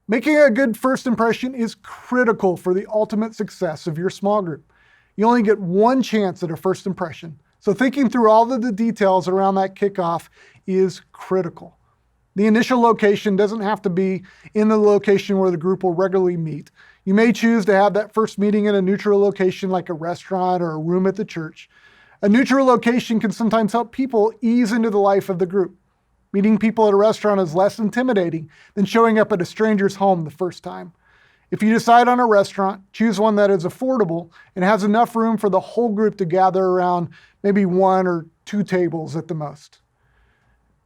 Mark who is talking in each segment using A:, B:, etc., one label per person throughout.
A: Making a good first impression is critical for the ultimate success of your small group. You only get one chance at a first impression, so thinking through all of the details around that kickoff is critical. The initial location doesn't have to be in the location where the group will regularly meet. You may choose to have that first meeting in a neutral location like a restaurant or a room at the church. A neutral location can sometimes help people ease into the life of the group. Meeting people at a restaurant is less intimidating than showing up at a stranger's home the first time. If you decide on a restaurant, choose one that is affordable and has enough room for the whole group to gather around maybe 1 or 2 tables at the most.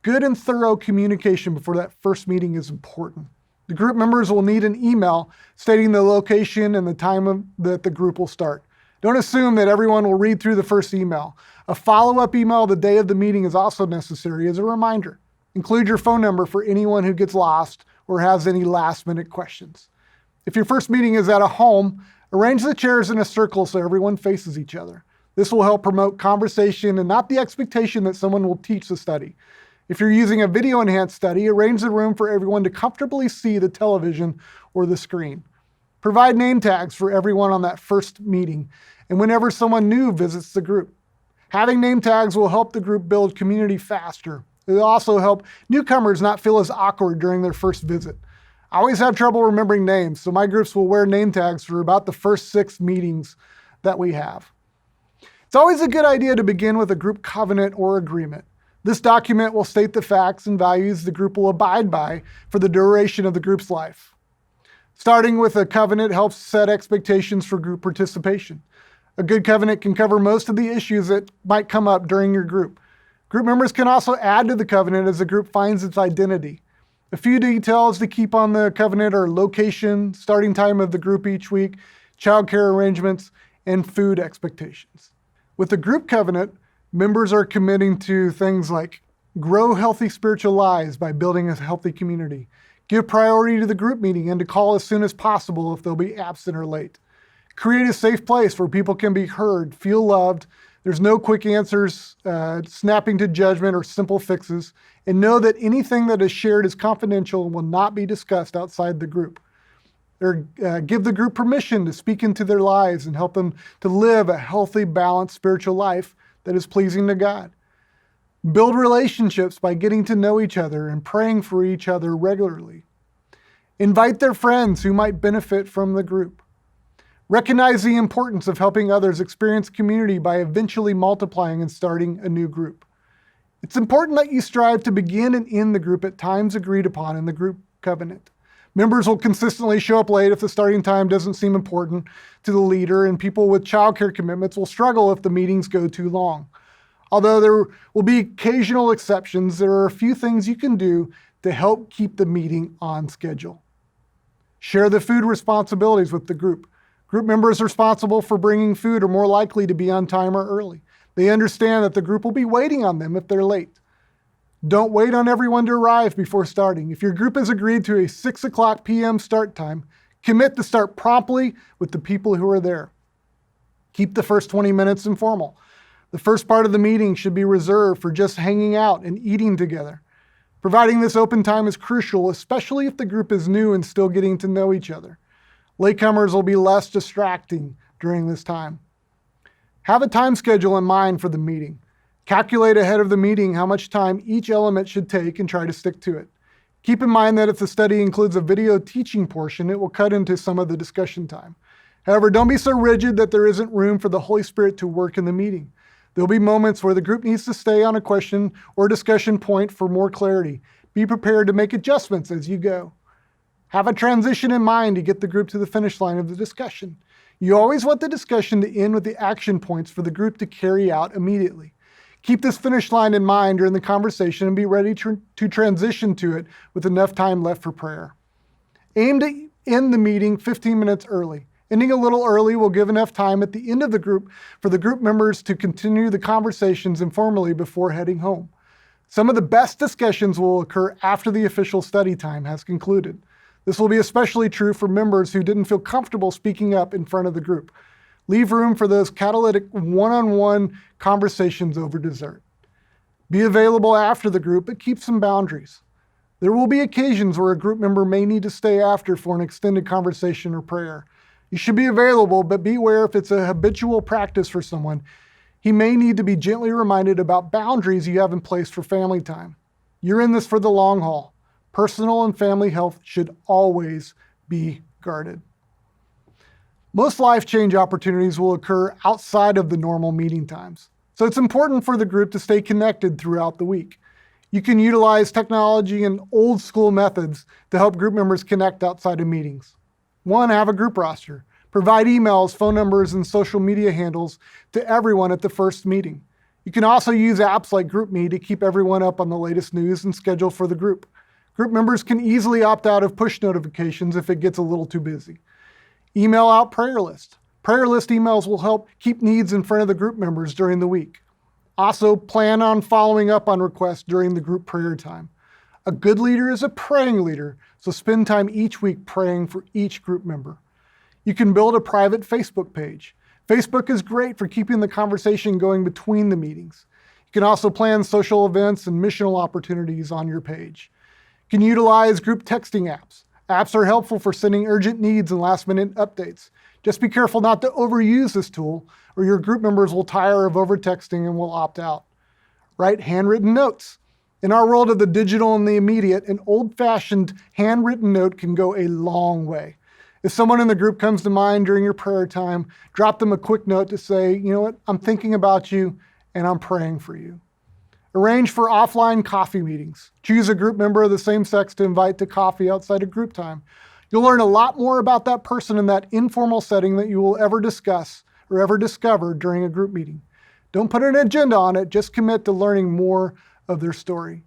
A: Good and thorough communication before that first meeting is important. The group members will need an email stating the location and the time that the group will start. Don't assume that everyone will read through the first email. A follow-up email the day of the meeting is also necessary as a reminder. Include your phone number for anyone who gets lost or has any last-minute questions. If your first meeting is at a home, arrange the chairs in a circle so everyone faces each other. This will help promote conversation and not the expectation that someone will teach the study. If you're using a video-enhanced study, arrange the room for everyone to comfortably see the television or the screen. Provide name tags for everyone on that first meeting and whenever someone new visits the group. Having name tags will help the group build community faster. It will also help newcomers not feel as awkward during their first visit. I always have trouble remembering names, so my groups will wear name tags for about the first 6 meetings that we have. It's always a good idea to begin with a group covenant or agreement. This document will state the facts and values the group will abide by for the duration of the group's life. Starting with a covenant helps set expectations for group participation. A good covenant can cover most of the issues that might come up during your group. Group members can also add to the covenant as the group finds its identity. A few details to keep on the covenant are location, starting time of the group each week, childcare arrangements, and food expectations. With the group covenant, members are committing to things like grow healthy spiritual lives by building a healthy community, give priority to the group meeting and to call as soon as possible if they'll be absent or late, create a safe place where people can be heard, feel loved. There's no quick answers, snapping to judgment, or simple fixes, and know that anything that is shared is confidential and will not be discussed outside the group. Give the group permission to speak into their lives and help them to live a healthy, balanced spiritual life that is pleasing to God. Build relationships by getting to know each other and praying for each other regularly. Invite their friends who might benefit from the group. Recognize the importance of helping others experience community by eventually multiplying and starting a new group. It's important that you strive to begin and end the group at times agreed upon in the group covenant. Members will consistently show up late if the starting time doesn't seem important to the leader, and people with childcare commitments will struggle if the meetings go too long. Although there will be occasional exceptions, there are a few things you can do to help keep the meeting on schedule. Share the food responsibilities with the group. Group members responsible for bringing food are more likely to be on time or early. They understand that the group will be waiting on them if they're late. Don't wait on everyone to arrive before starting. If your group has agreed to a 6:00 p.m. start time, commit to start promptly with the people who are there. Keep the first 20 minutes informal. The first part of the meeting should be reserved for just hanging out and eating together. Providing this open time is crucial, especially if the group is new and still getting to know each other. Latecomers will be less distracting during this time. Have a time schedule in mind for the meeting. Calculate ahead of the meeting how much time each element should take and try to stick to it. Keep in mind that if the study includes a video teaching portion, it will cut into some of the discussion time. However, don't be so rigid that there isn't room for the Holy Spirit to work in the meeting. There'll be moments where the group needs to stay on a question or discussion point for more clarity. Be prepared to make adjustments as you go. Have a transition in mind to get the group to the finish line of the discussion. You always want the discussion to end with the action points for the group to carry out immediately. Keep this finish line in mind during the conversation and be ready to transition to it with enough time left for prayer. Aim to end the meeting 15 minutes early. Ending a little early will give enough time at the end of the group for the group members to continue the conversations informally before heading home. Some of the best discussions will occur after the official study time has concluded. This will be especially true for members who didn't feel comfortable speaking up in front of the group. Leave room for those catalytic one-on-one conversations over dessert. Be available after the group, but keep some boundaries. There will be occasions where a group member may need to stay after for an extended conversation or prayer. You should be available, but beware if it's a habitual practice for someone. He may need to be gently reminded about boundaries you have in place for family time. You're in this for the long haul. Personal and family health should always be guarded. Most life change opportunities will occur outside of the normal meeting times, so it's important for the group to stay connected throughout the week. You can utilize technology and old school methods to help group members connect outside of meetings. 1, have a group roster. Provide emails, phone numbers, and social media handles to everyone at the first meeting. You can also use apps like GroupMe to keep everyone up on the latest news and schedule for the group. Group members can easily opt out of push notifications if it gets a little too busy. Email out prayer list. Prayer list emails will help keep needs in front of the group members during the week. Also, plan on following up on requests during the group prayer time. A good leader is a praying leader, so spend time each week praying for each group member. You can build a private Facebook page. Facebook is great for keeping the conversation going between the meetings. You can also plan social events and missional opportunities on your page. You can utilize group texting apps. Apps are helpful for sending urgent needs and last-minute updates. Just be careful not to overuse this tool, or your group members will tire of over-texting and will opt out. Write handwritten notes. In our world of the digital and the immediate, an old-fashioned handwritten note can go a long way. If someone in the group comes to mind during your prayer time, drop them a quick note to say, you know what, I'm thinking about you and I'm praying for you. Arrange for offline coffee meetings. Choose a group member of the same sex to invite to coffee outside of group time. You'll learn a lot more about that person in that informal setting that you will ever discuss or ever discover during a group meeting. Don't put an agenda on it, just commit to learning more of their story.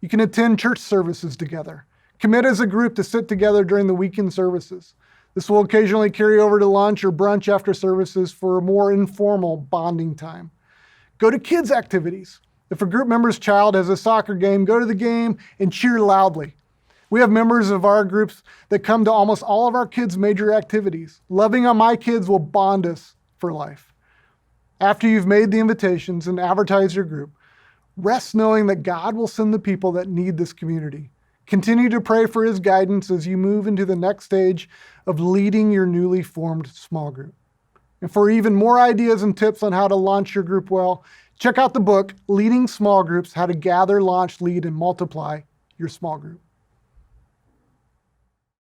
A: You can attend church services together. Commit as a group to sit together during the weekend services. This will occasionally carry over to lunch or brunch after services for a more informal bonding time. Go to kids' activities. If a group member's child has a soccer game, go to the game and cheer loudly. We have members of our groups that come to almost all of our kids' major activities. Loving on my kids will bond us for life. After you've made the invitations and advertised your group, rest knowing that God will send the people that need this community. Continue to pray for His guidance as you move into the next stage of leading your newly formed small group. And for even more ideas and tips on how to launch your group well, check out the book, Leading Small Groups: How to Gather, Launch, Lead, and Multiply Your Small Group.